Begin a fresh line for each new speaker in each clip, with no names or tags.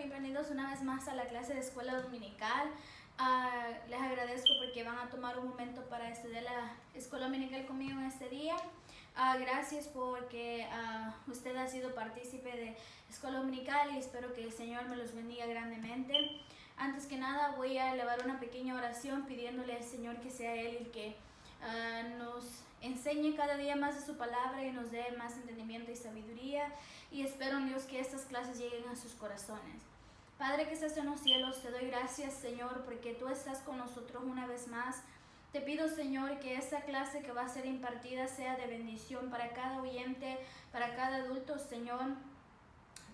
bienvenidos una vez más a la clase de escuela dominical. Les agradezco porque van a tomar un momento para estudiar la escuela dominical conmigo en este día. Gracias porque usted ha sido partícipe de escuela dominical y espero que el Señor me los bendiga grandemente. Antes que nada voy a elevar una pequeña oración pidiéndole al Señor que sea Él el que nos enseñe cada día más de su palabra y nos dé más entendimiento y sabiduría, y espero en Dios que estas clases lleguen a sus corazones. Padre que estás en los cielos, te doy gracias, Señor, porque tú estás con nosotros una vez más. Te pido, Señor, que esta clase que va a ser impartida sea de bendición para cada oyente, para cada adulto, Señor.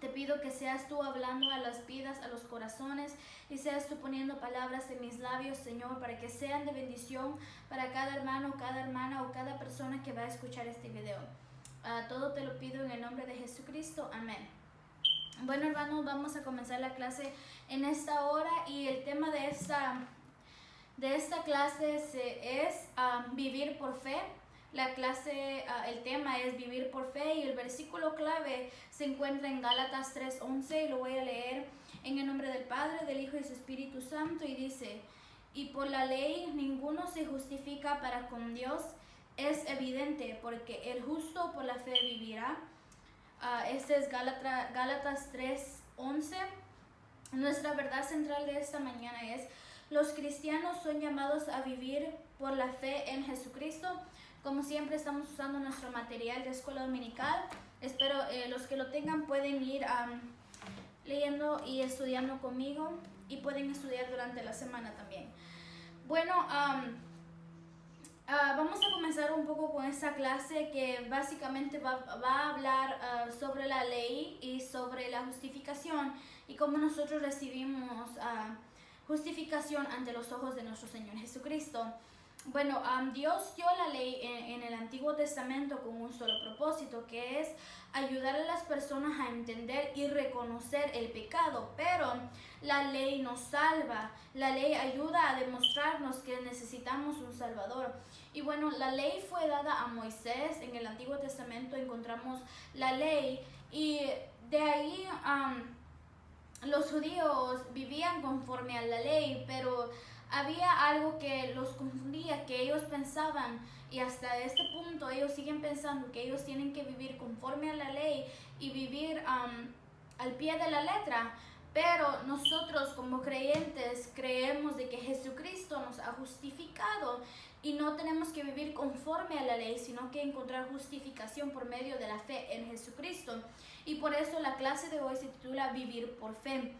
Te pido que seas tú hablando a las vidas, a los corazones, y seas tú poniendo palabras en mis labios, Señor, para que sean de bendición para cada hermano, cada hermana o cada persona que va a escuchar este video. Todo te lo pido en el nombre de Jesucristo. Amén. Bueno, hermanos, vamos a comenzar la clase en esta hora, y el tema de esta clase es vivir por fe. La clase, el tema es vivir por fe, y el versículo clave se encuentra en Gálatas 3:11, y lo voy a leer en el nombre del Padre, del Hijo y del Espíritu Santo, y dice: y por la ley ninguno se justifica para con Dios, es evidente, porque el justo por la fe vivirá. Este es Gálatas 3:11. Nuestra verdad central de esta mañana es: los cristianos son llamados a vivir por la fe en Jesucristo. Como siempre, estamos usando nuestro material de escuela dominical. Espero los que lo tengan pueden ir leyendo y estudiando conmigo, y pueden estudiar durante la semana también. Bueno, vamos a comenzar un poco con esta clase que básicamente va a hablar sobre la ley y sobre la justificación, y cómo nosotros recibimos justificación ante los ojos de nuestro Señor Jesucristo. Bueno, Dios dio la ley en el Antiguo Testamento con un solo propósito, que es ayudar a las personas a entender y reconocer el pecado. Pero la ley nos salva, la ley ayuda a demostrarnos que necesitamos un Salvador. Y bueno, la ley fue dada a Moisés. En el Antiguo Testamento encontramos la ley, y de ahí los judíos vivían conforme a la ley, pero había algo que los confundía, que ellos pensaban, y hasta este punto ellos siguen pensando, que ellos tienen que vivir conforme a la ley y vivir al pie de la letra. Pero nosotros como creyentes creemos de que Jesucristo nos ha justificado, y no tenemos que vivir conforme a la ley, sino que encontrar justificación por medio de la fe en Jesucristo. Y por eso la clase de hoy se titula Vivir por Fe.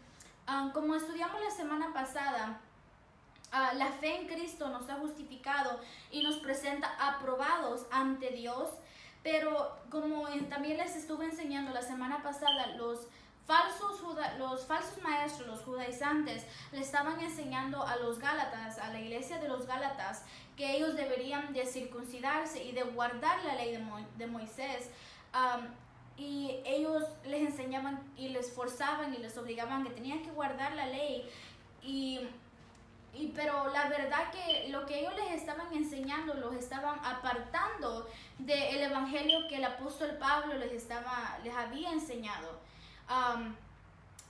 Como estudiamos la semana pasada, la fe en Cristo nos ha justificado y nos presenta aprobados ante Dios. Pero como también les estuve enseñando la semana pasada, los falsos maestros, los judaizantes, le estaban enseñando a los Gálatas, a la iglesia de los Gálatas, que ellos deberían de circuncidarse y de guardar la ley de Moisés. Y ellos les enseñaban y les forzaban y les obligaban que tenían que guardar la ley. Pero la verdad que lo que ellos les estaban enseñando los estaban apartando del evangelio que el apóstol Pablo les había enseñado.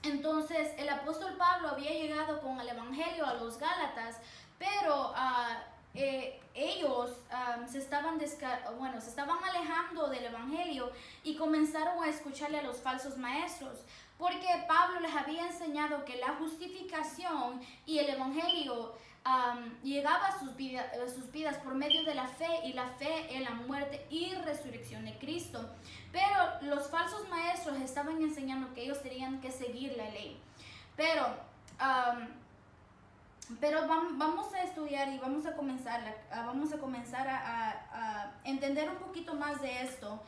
Entonces el apóstol Pablo había llegado con el evangelio a los Gálatas, pero ellos se estaban alejando del evangelio y comenzaron a escucharle a los falsos maestros, porque Pablo les había enseñado que la justificación y el evangelio llegaba a sus vidas por medio de la fe, y la fe en la muerte y resurrección de Cristo. Pero los falsos maestros estaban enseñando que ellos tenían que seguir la ley. Pero vamos a estudiar y vamos a comenzar a entender un poquito más de esto.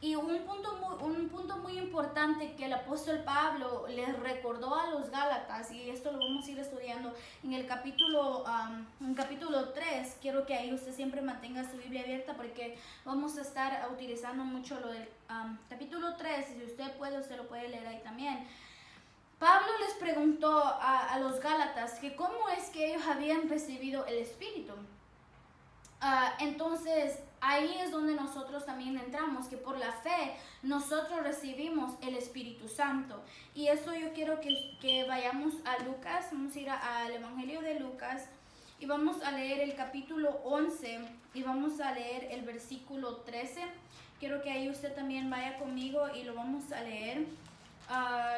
Y un punto muy importante que el apóstol Pablo les recordó a los Gálatas, y esto lo vamos a ir estudiando en el capítulo 3. Quiero que ahí usted siempre mantenga su Biblia abierta, porque vamos a estar utilizando mucho lo del capítulo 3, y si usted puede, usted lo puede leer ahí también. Pablo les preguntó a los Gálatas que cómo es que ellos habían recibido el Espíritu. Entonces ahí es donde nosotros también entramos, que por la fe nosotros recibimos el Espíritu Santo. Y eso yo quiero que vayamos a Lucas, vamos a ir al Evangelio de Lucas y vamos a leer el capítulo 11 y vamos a leer el versículo 13. Quiero que ahí usted también vaya conmigo y lo vamos a leer.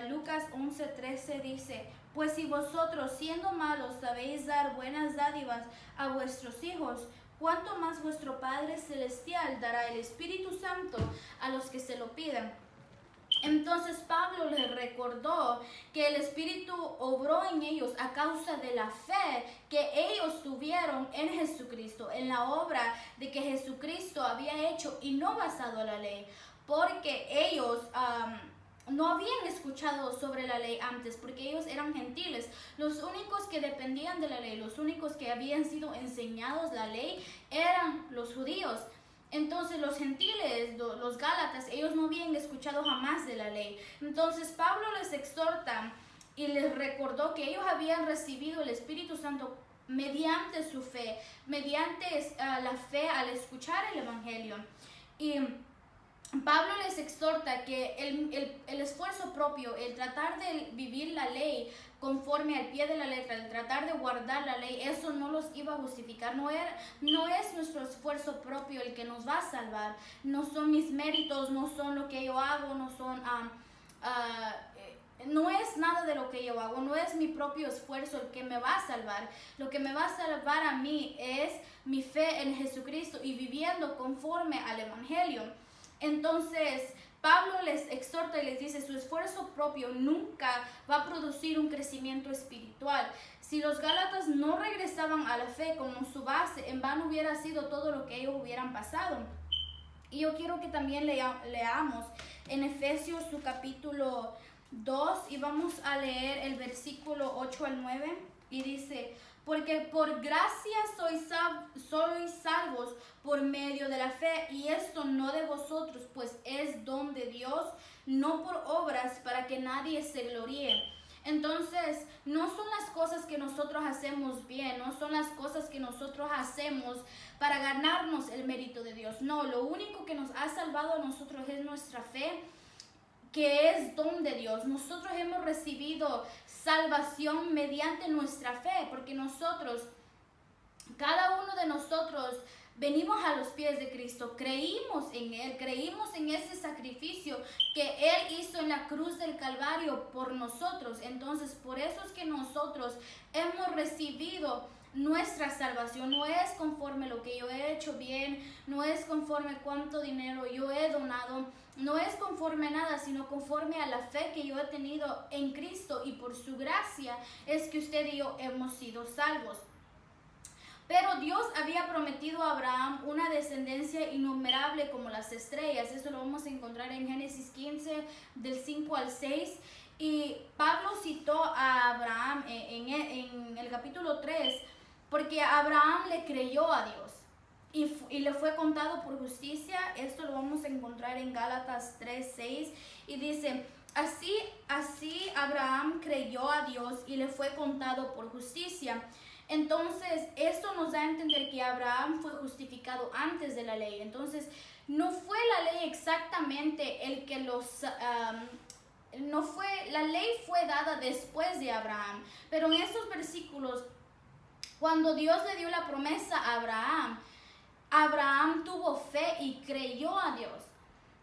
Lucas 11:13 dice: pues si vosotros, siendo malos, sabéis dar buenas dádivas a vuestros hijos, ¿cuánto más vuestro Padre Celestial dará el Espíritu Santo a los que se lo pidan? Entonces Pablo les recordó que el Espíritu obró en ellos a causa de la fe que ellos tuvieron en Jesucristo, en la obra de que Jesucristo había hecho y no basado en la ley, porque ellos no habían escuchado sobre la ley antes, porque ellos eran gentiles. Los únicos que dependían de la ley, los únicos que habían sido enseñados la ley eran los judíos. Entonces los gentiles, los gálatas, ellos no habían escuchado jamás de la ley. Entonces Pablo les exhorta y les recordó que ellos habían recibido el Espíritu Santo mediante su fe, mediante la fe al escuchar el Evangelio. Y Pablo les exhorta que el esfuerzo propio, el tratar de vivir la ley conforme al pie de la letra, el tratar de guardar la ley, eso no los iba a justificar. No es nuestro esfuerzo propio el que nos va a salvar. No son mis méritos, no son lo que yo hago, no es nada de lo que yo hago, no es mi propio esfuerzo el que me va a salvar. Lo que me va a salvar a mí es mi fe en Jesucristo y viviendo conforme al Evangelio. Entonces Pablo les exhorta y les dice: su esfuerzo propio nunca va a producir un crecimiento espiritual. Si los gálatas no regresaban a la fe como su base, en vano hubiera sido todo lo que ellos hubieran pasado. Y yo quiero que también leamos en Efesios su capítulo 2 y vamos a leer el versículo 8 al 9 y dice: porque por gracia sois salvos por medio de la fe, y esto no de vosotros, pues es don de Dios, no por obras, para que nadie se gloríe. Entonces, no son las cosas que nosotros hacemos bien, no son las cosas que nosotros hacemos para ganarnos el mérito de Dios. No, lo único que nos ha salvado a nosotros es nuestra fe, que es don de Dios. Nosotros hemos recibido salvación mediante nuestra fe, porque cada uno de nosotros venimos a los pies de Cristo, creímos en Él, creímos en ese sacrificio que Él hizo en la cruz del Calvario por nosotros. Entonces, por eso es que nosotros hemos recibido nuestra salvación. No es conforme lo que yo he hecho bien, no es conforme cuánto dinero yo he donado, no es conforme a nada, sino conforme a la fe que yo he tenido en Cristo, y por su gracia es que usted y yo hemos sido salvos. Pero Dios había prometido a Abraham una descendencia innumerable como las estrellas. Eso lo vamos a encontrar en Génesis 15, del 5 al 6. Y Pablo citó a Abraham en el capítulo 3, porque Abraham le creyó a Dios y le fue contado por justicia. Esto lo vamos a encontrar en Gálatas 3:6 y dice: así Abraham creyó a Dios y le fue contado por justicia. Entonces esto nos da a entender que Abraham fue justificado antes de la ley. Entonces no fue la ley exactamente la ley fue dada después de Abraham, pero en estos versículos, cuando Dios le dio la promesa a Abraham tuvo fe y creyó a Dios.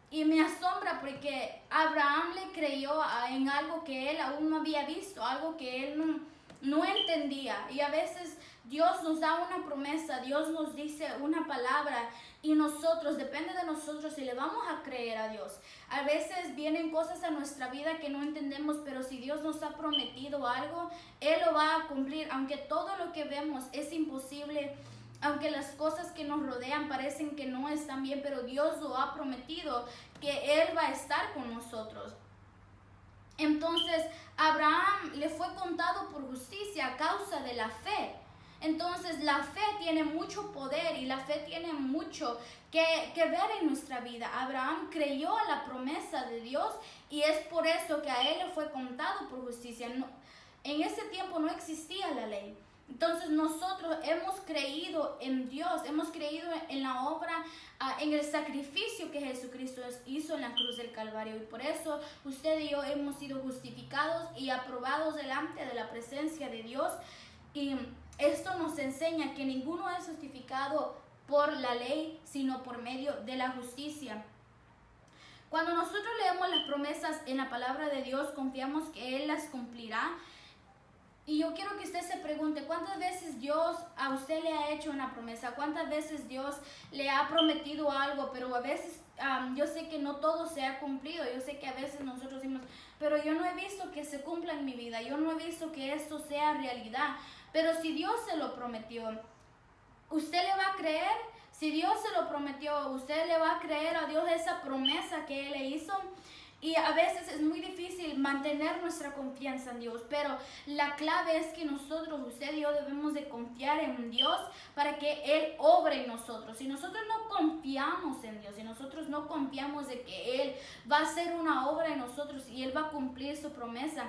Y me asombra porque Abraham le creyó en algo que él aún no había visto, algo que él no entendía. Y a veces Dios nos da una promesa, Dios nos dice una palabra y depende de nosotros si le vamos a creer a Dios. A veces vienen cosas a nuestra vida que no entendemos, pero si Dios nos ha prometido algo, Él lo va a cumplir. Aunque todo lo que vemos es imposible, aunque las cosas que nos rodean parecen que no están bien, pero Dios lo ha prometido que Él va a estar con nosotros. Entonces, Abraham le fue contado por justicia a causa de la fe. Entonces, la fe tiene mucho poder y la fe tiene mucho que ver en nuestra vida. Abraham creyó a la promesa de Dios y es por eso que a él le fue contado por justicia. En ese tiempo no existía la ley. Entonces nosotros hemos creído en Dios, hemos creído en la obra, en el sacrificio que Jesucristo hizo en la cruz del Calvario. Y por eso usted y yo hemos sido justificados y aprobados delante de la presencia de Dios. Y esto nos enseña que ninguno es justificado por la ley, sino por medio de la justicia. Cuando nosotros leemos las promesas en la palabra de Dios, confiamos que Él las cumplirá. Y yo quiero que usted se pregunte, ¿cuántas veces Dios a usted le ha hecho una promesa? ¿Cuántas veces Dios le ha prometido algo? Pero a veces yo sé que no todo se ha cumplido. Yo sé que a veces nosotros decimos, pero yo no he visto que se cumpla en mi vida. Yo no he visto que esto sea realidad. Pero si Dios se lo prometió, ¿usted le va a creer? Si Dios se lo prometió, ¿usted le va a creer a Dios esa promesa que Él le hizo? Y a veces es muy difícil mantener nuestra confianza en Dios, pero la clave es que nosotros, usted y yo, debemos de confiar en Dios para que Él obre en nosotros. Si nosotros no confiamos en Dios, si nosotros no confiamos de que Él va a hacer una obra en nosotros y Él va a cumplir su promesa,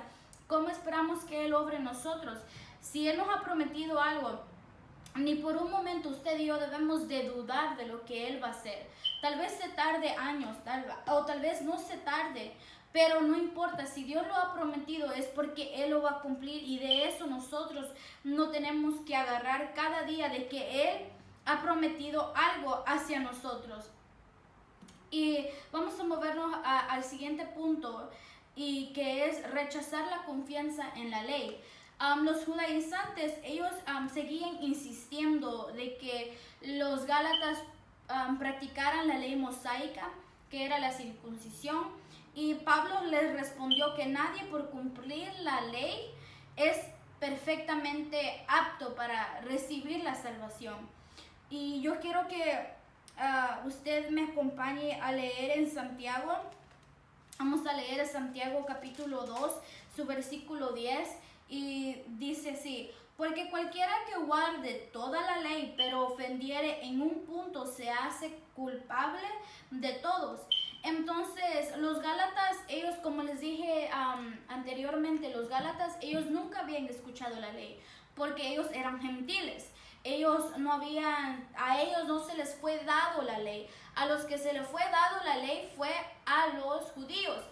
¿cómo esperamos que Él obre en nosotros? Si Él nos ha prometido algo, ni por un momento usted y yo debemos de dudar de lo que Él va a hacer. Tal vez se tarde años, o tal vez no se tarde, pero no importa. Si Dios lo ha prometido es porque Él lo va a cumplir, y de eso nosotros no tenemos que agarrar cada día de que Él ha prometido algo hacia nosotros. Y vamos a movernos al siguiente punto, y que es rechazar la confianza en la ley. Los judaizantes, ellos seguían insistiendo de que los gálatas practicaran la ley mosaica, que era la circuncisión, y Pablo les respondió que nadie por cumplir la ley es perfectamente apto para recibir la salvación. Y yo quiero que usted me acompañe a leer en Santiago. Vamos a leer Santiago capítulo 2, su versículo 10, y dice así: porque cualquiera que guarde toda la ley, pero ofendiere en un punto, se hace culpable de todos. Entonces, los gálatas, ellos, como les dije anteriormente, los gálatas, ellos nunca habían escuchado la ley, porque ellos eran gentiles. A ellos no se les fue dado la ley. A los que se les fue dado la ley fue a los judíos.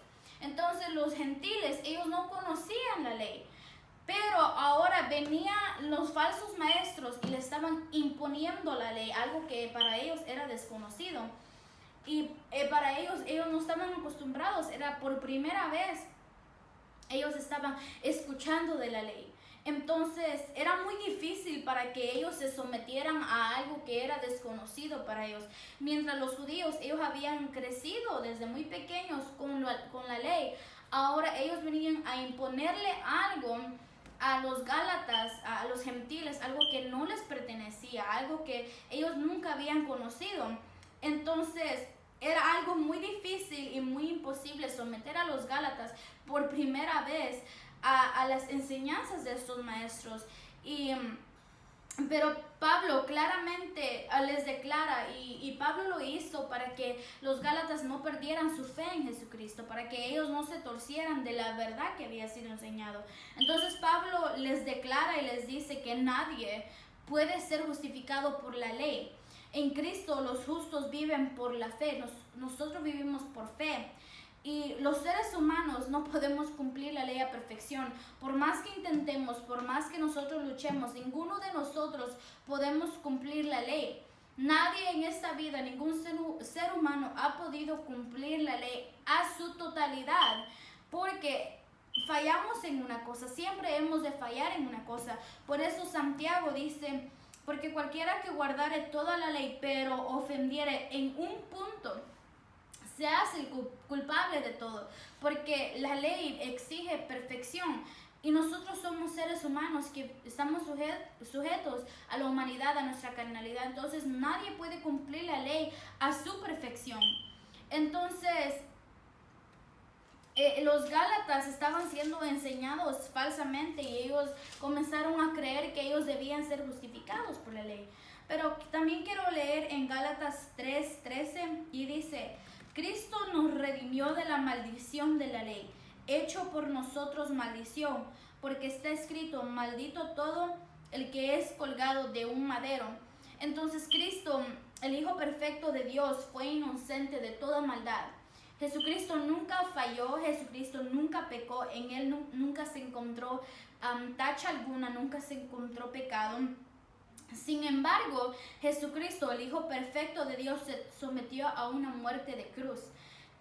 Entonces, los gentiles, ellos no conocían la ley. Pero ahora venían los falsos maestros y le estaban imponiendo la ley, algo que para ellos era desconocido. Y para ellos no estaban acostumbrados, era por primera vez ellos estaban escuchando de la ley. Entonces era muy difícil para que ellos se sometieran a algo que era desconocido para ellos. Mientras los judíos, ellos habían crecido desde muy pequeños con la ley, ahora ellos venían a imponerle algo a los gálatas, a los gentiles, algo que no les pertenecía, algo que ellos nunca habían conocido. Entonces era algo muy difícil y muy imposible someter a los gálatas por primera vez a las enseñanzas de estos maestros. Pero Pablo claramente les declara, y Pablo lo hizo para que los gálatas no perdieran su fe en Jesucristo, para que ellos no se torcieran de la verdad que había sido enseñado. Entonces Pablo les declara y les dice que nadie puede ser justificado por la ley. En Cristo los justos viven por la fe, nosotros vivimos por fe. Y los seres humanos no podemos cumplir la ley a perfección. Por más que intentemos, por más que nosotros luchemos, ninguno de nosotros podemos cumplir la ley. Nadie en esta vida, ningún ser humano ha podido cumplir la ley a su totalidad, porque fallamos en una cosa, siempre hemos de fallar en una cosa. Por eso Santiago dice: porque cualquiera que guardare toda la ley, pero ofendiere en un punto, se hace el culpable de todo, porque la ley exige perfección, y nosotros somos seres humanos que estamos sujetos a la humanidad, a nuestra carnalidad. Entonces nadie puede cumplir la ley a su perfección. Entonces los gálatas estaban siendo enseñados falsamente, y ellos comenzaron a creer que ellos debían ser justificados por la ley. Pero también quiero leer en Gálatas 3:13, y dice: Cristo nos redimió de la maldición de la ley, hecho por nosotros maldición, porque está escrito: maldito todo el que es colgado de un madero. Entonces Cristo, el Hijo perfecto de Dios, fue inocente de toda maldad. Jesucristo nunca falló, Jesucristo nunca pecó, en Él nunca se encontró tacha alguna, nunca se encontró pecado. Sin embargo, Jesucristo, el Hijo perfecto de Dios, se sometió a una muerte de cruz.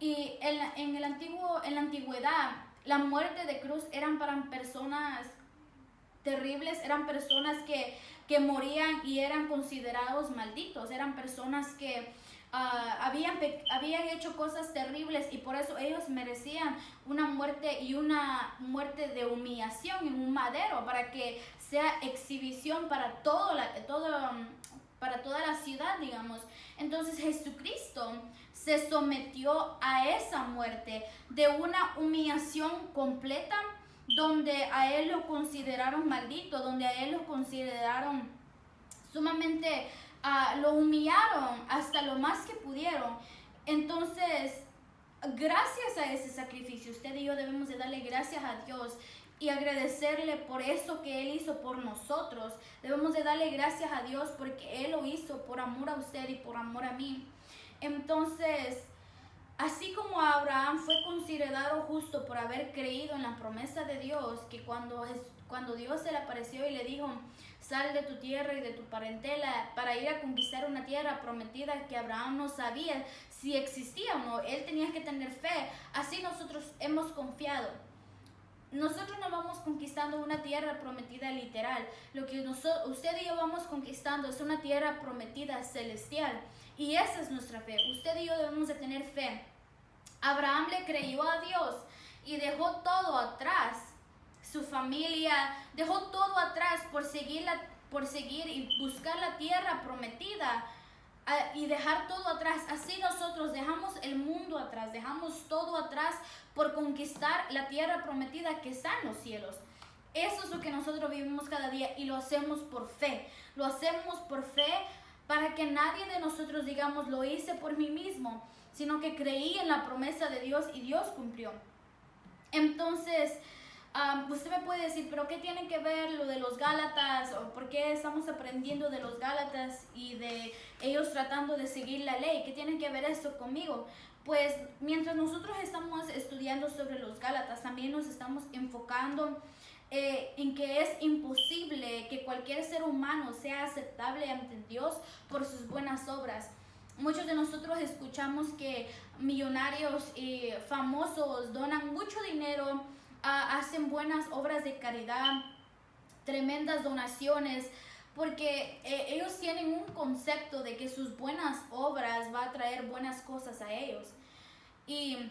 Y en la antigüedad, la muerte de cruz eran para personas terribles, eran personas que morían y eran considerados malditos, eran personas que habían hecho cosas terribles y por eso ellos merecían una muerte y una muerte de humillación en un madero para que sea exhibición para para toda la ciudad, digamos. Entonces Jesucristo se sometió a esa muerte de una humillación completa, donde a él lo consideraron maldito, donde a él lo consideraron sumamente, lo humillaron hasta lo más que pudieron. Entonces, gracias a ese sacrificio, usted y yo debemos de darle gracias a Dios y agradecerle por eso que Él hizo por nosotros. Debemos de darle gracias a Dios porque Él lo hizo por amor a usted y por amor a mí. Entonces, así como Abraham fue considerado justo por haber creído en la promesa de Dios, que cuando Dios se le apareció y le dijo, sal de tu tierra y de tu parentela para ir a conquistar una tierra prometida que Abraham no sabía si existía o no, él tenía que tener fe. Así nosotros hemos confiado. Nosotros no vamos conquistando una tierra prometida literal. Lo que usted y yo vamos conquistando es una tierra prometida celestial. Y esa es nuestra fe. Usted y yo debemos de tener fe. Abraham le creyó a Dios y dejó todo atrás. Su familia, dejó todo atrás por seguir y buscar la tierra prometida y dejar todo atrás. Así nosotros dejamos el mundo atrás, dejamos todo atrás por conquistar la tierra prometida que está en los cielos. Eso es lo que nosotros vivimos cada día y lo hacemos por fe. Lo hacemos por fe para que nadie de nosotros digamos lo hice por mí mismo, sino que creí en la promesa de Dios y Dios cumplió. Entonces, usted me puede decir, pero ¿qué tiene que ver lo de los Gálatas? ¿O por qué estamos aprendiendo de los Gálatas y de ellos tratando de seguir la ley? ¿Qué tiene que ver esto conmigo? Pues mientras nosotros estamos estudiando sobre los Gálatas, también nos estamos enfocando en que es imposible que cualquier ser humano sea aceptable ante Dios por sus buenas obras. Muchos de nosotros escuchamos que millonarios y famosos donan mucho dinero, hacen buenas obras de caridad, tremendas donaciones, porque ellos tienen un concepto de que sus buenas obras va a traer buenas cosas a ellos. Y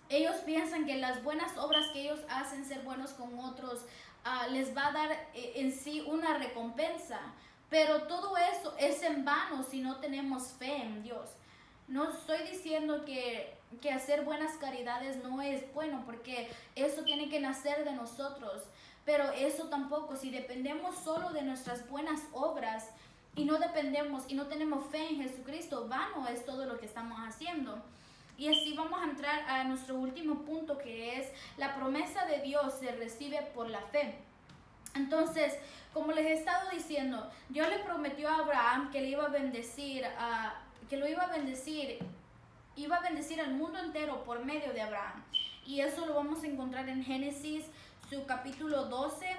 ellos piensan que las buenas obras que ellos hacen, ser buenos con otros, les va a dar en sí una recompensa. Pero todo eso es en vano si no tenemos fe en Dios. No estoy diciendo que hacer buenas caridades no es bueno, porque eso tiene que nacer de nosotros. Pero eso tampoco, si dependemos solo de nuestras buenas obras y no dependemos y no tenemos fe en Jesucristo, vano es todo lo que estamos haciendo. Y así vamos a entrar a nuestro último punto, que es la promesa de Dios se recibe por la fe. Entonces, como les he estado diciendo, Dios le prometió a Abraham que le iba a bendecir, iba a bendecir al mundo entero por medio de Abraham. Y eso lo vamos a encontrar en Génesis, su capítulo 12,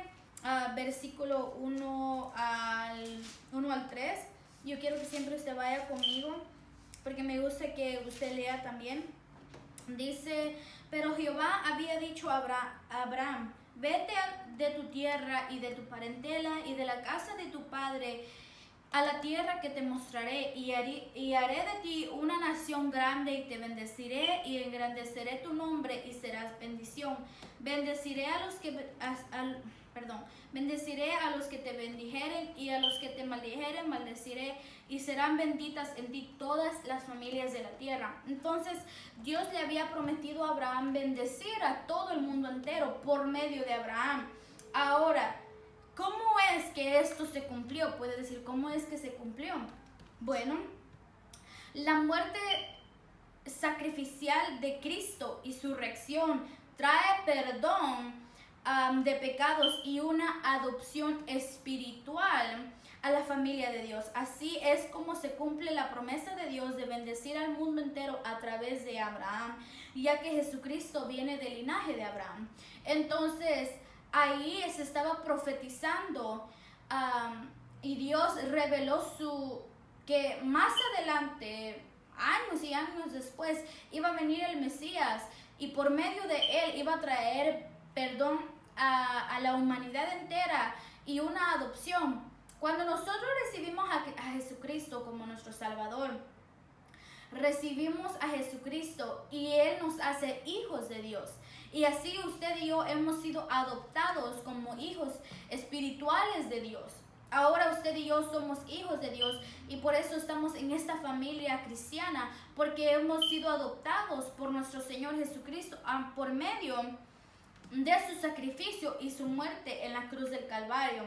versículo 1 al 3. Yo quiero que siempre usted vaya conmigo, porque me gusta que usted lea también. Dice, pero Jehová había dicho a Abraham, vete de tu tierra y de tu parentela y de la casa de tu padre a la tierra que te mostraré, y haré de ti una nación grande, y te bendeciré y engrandeceré tu nombre y serás bendición. Bendeciré a los que te bendijeren, y a los que te maldijeren maldeciré, y serán benditas en ti todas las familias de la tierra. Entonces Dios le había prometido a Abraham bendecir a todo el mundo entero por medio de Abraham. Ahora, ¿cómo es que esto se cumplió? Puede decir, ¿cómo es que se cumplió? Bueno, la muerte sacrificial de Cristo y su resurrección trae perdón de pecados y una adopción espiritual a la familia de Dios. Así es como se cumple la promesa de Dios de bendecir al mundo entero a través de Abraham, ya que Jesucristo viene del linaje de Abraham. Entonces, ahí se estaba profetizando y Dios reveló que más adelante, años y años después, iba a venir el Mesías y por medio de él iba a traer perdón a la humanidad entera y una adopción. Cuando nosotros recibimos a Jesucristo como nuestro Salvador, recibimos a Jesucristo y Él nos hace hijos de Dios. Y así usted y yo hemos sido adoptados como hijos espirituales de Dios. Ahora usted y yo somos hijos de Dios y por eso estamos en esta familia cristiana, porque hemos sido adoptados por nuestro Señor Jesucristo por medio de su sacrificio y su muerte en la cruz del Calvario.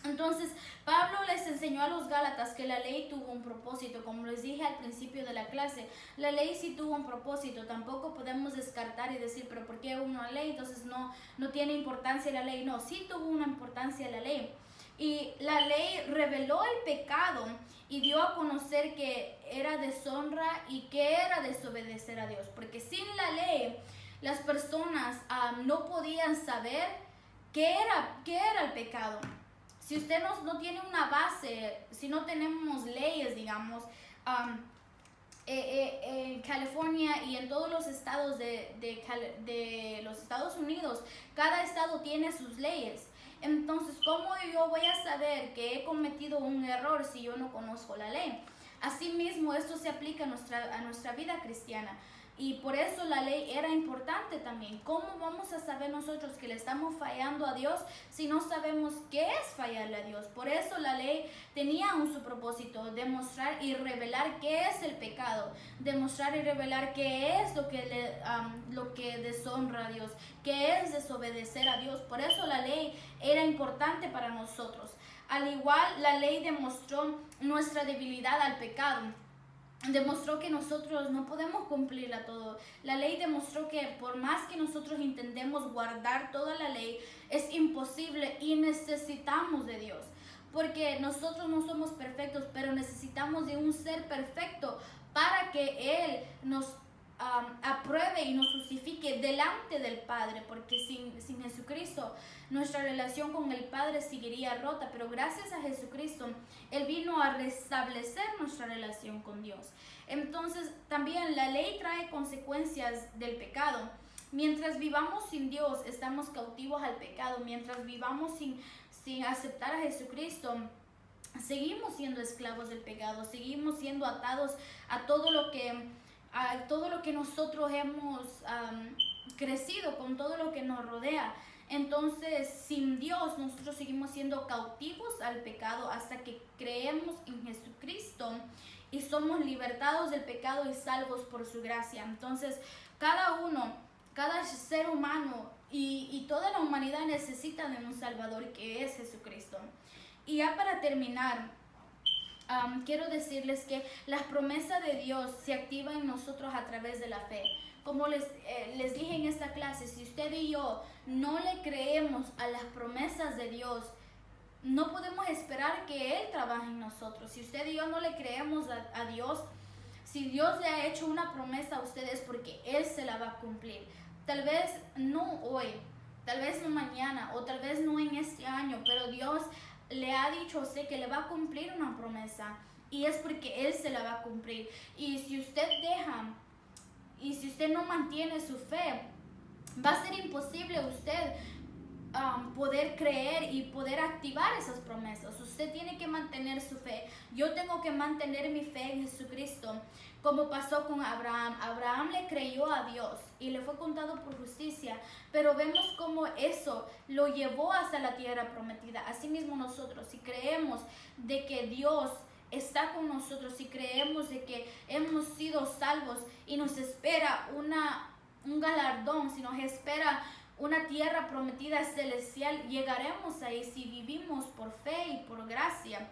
Entonces, Pablo les enseñó a los Gálatas que la ley tuvo un propósito. Como les dije al principio de la clase, la ley sí tuvo un propósito. Tampoco podemos descartar y decir, pero ¿por qué una ley? Entonces no tiene importancia la ley. No, sí tuvo una importancia la ley. Y la ley reveló el pecado y dio a conocer que era deshonra y que era desobedecer a Dios. Porque sin la ley, las personas no podían saber qué era el pecado. Si usted no tiene una base, si no tenemos leyes, digamos, en California y en todos los estados de los Estados Unidos, cada estado tiene sus leyes. Entonces, ¿cómo yo voy a saber que he cometido un error si yo no conozco la ley? Asimismo, esto se aplica a nuestra vida cristiana. Y por eso la ley era importante también. ¿Cómo vamos a saber nosotros que le estamos fallando a Dios si no sabemos qué es fallarle a Dios? Por eso la ley tenía su propósito, demostrar y revelar qué es el pecado, demostrar y revelar qué es lo que deshonra a Dios, qué es desobedecer a Dios. Por eso la ley era importante para nosotros. Al igual, la ley demostró nuestra debilidad al pecado. Demostró que nosotros no podemos cumplirla todo. La ley demostró que por más que nosotros intentemos guardar toda la ley, es imposible y necesitamos de Dios. Porque nosotros no somos perfectos, pero necesitamos de un ser perfecto para que Él nos apruebe y nos justifique delante del Padre, porque sin Jesucristo nuestra relación con el Padre seguiría rota, pero gracias a Jesucristo Él vino a restablecer nuestra relación con Dios. Entonces también la ley trae consecuencias del pecado. Mientras vivamos sin Dios, estamos cautivos al pecado. Mientras vivamos sin aceptar a Jesucristo, seguimos siendo esclavos del pecado, seguimos siendo atados a todo lo que nosotros hemos crecido, con todo lo que nos rodea. Entonces, sin Dios, nosotros seguimos siendo cautivos al pecado hasta que creemos en Jesucristo y somos libertados del pecado y salvos por su gracia. Entonces, cada ser humano y toda la humanidad necesita de un Salvador, que es Jesucristo. Y ya para terminar, quiero decirles que las promesas de Dios se activan en nosotros a través de la fe. Como les dije en esta clase, si usted y yo no le creemos a las promesas de Dios, no podemos esperar que Él trabaje en nosotros. Si usted y yo no le creemos a Dios, si Dios le ha hecho una promesa a ustedes, porque Él se la va a cumplir. Tal vez no hoy, tal vez no mañana, o tal vez no en este año, pero Dios le ha dicho a usted que le va a cumplir una promesa, y es porque Él se la va a cumplir. Y si usted no mantiene su fe, va a ser imposible usted poder creer y poder activar esas promesas. Usted tiene que mantener su fe. Yo tengo que mantener mi fe en Jesucristo, como pasó con Abraham. Abraham le creyó a Dios y le fue contado por justicia, pero vemos cómo eso lo llevó hasta la tierra prometida. Asimismo nosotros, si creemos de que Dios está con nosotros, si creemos de que hemos sido salvos y nos espera un galardón, si nos espera una tierra prometida celestial, llegaremos ahí si vivimos por fe y por gracia.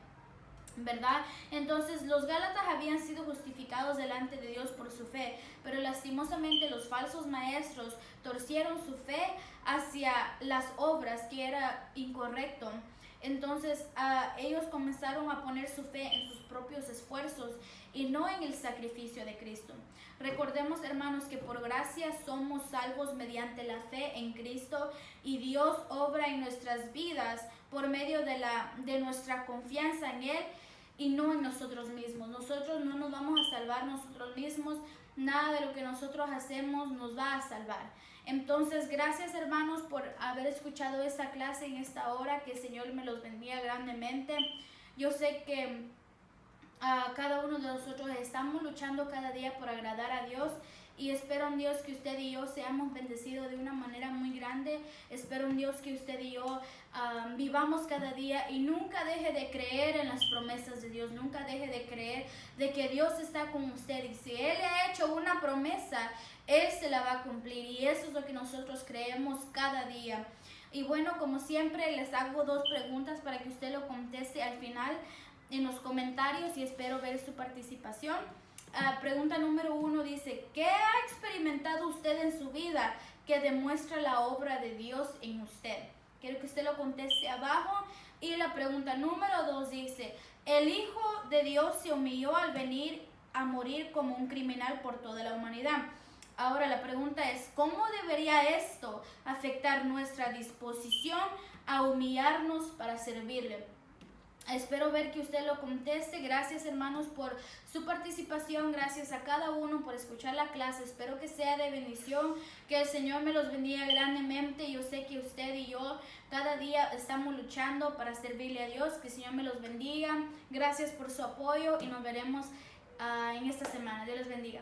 ¿verdad? Entonces los Gálatas habían sido justificados delante de Dios por su fe, pero lastimosamente los falsos maestros torcieron su fe hacia las obras, que era incorrecto. Entonces ellos comenzaron a poner su fe en sus propios esfuerzos y no en el sacrificio de Cristo. Recordemos, hermanos, que por gracia somos salvos mediante la fe en Cristo, y Dios obra en nuestras vidas por medio de nuestra confianza en Él y no en nosotros mismos. Nosotros no nos vamos a salvar nosotros mismos, nada de lo que nosotros hacemos nos va a salvar. Entonces, gracias, hermanos, por haber escuchado esta clase en esta hora. Que el Señor me los bendiga grandemente. Yo sé que cada uno de nosotros estamos luchando cada día por agradar a Dios, y espero en Dios que usted y yo seamos bendecidos de una manera muy grande. Espero en Dios que usted y yo vivamos cada día y nunca deje de creer en las promesas de Dios. Nunca deje de creer de que Dios está con usted, y si Él le ha hecho una promesa, Él se la va a cumplir, y eso es lo que nosotros creemos cada día. Y bueno, como siempre, les hago 2 preguntas para que usted lo conteste al final en los comentarios, y espero ver su participación. Pregunta número 1 dice: ¿qué ha experimentado usted en su vida que demuestra la obra de Dios en usted? Quiero que usted lo conteste abajo. Y la pregunta número 2 dice: el Hijo de Dios se humilló al venir a morir como un criminal por toda la humanidad. Ahora la pregunta es: ¿cómo debería esto afectar nuestra disposición a humillarnos para servirle? Espero ver que usted lo conteste. Gracias, hermanos, por su participación. Gracias a cada uno por escuchar la clase. Espero que sea de bendición. Que el Señor me los bendiga grandemente. Yo sé que usted y yo cada día estamos luchando para servirle a Dios. Que el Señor me los bendiga. Gracias por su apoyo y nos veremos en esta semana. Dios les bendiga.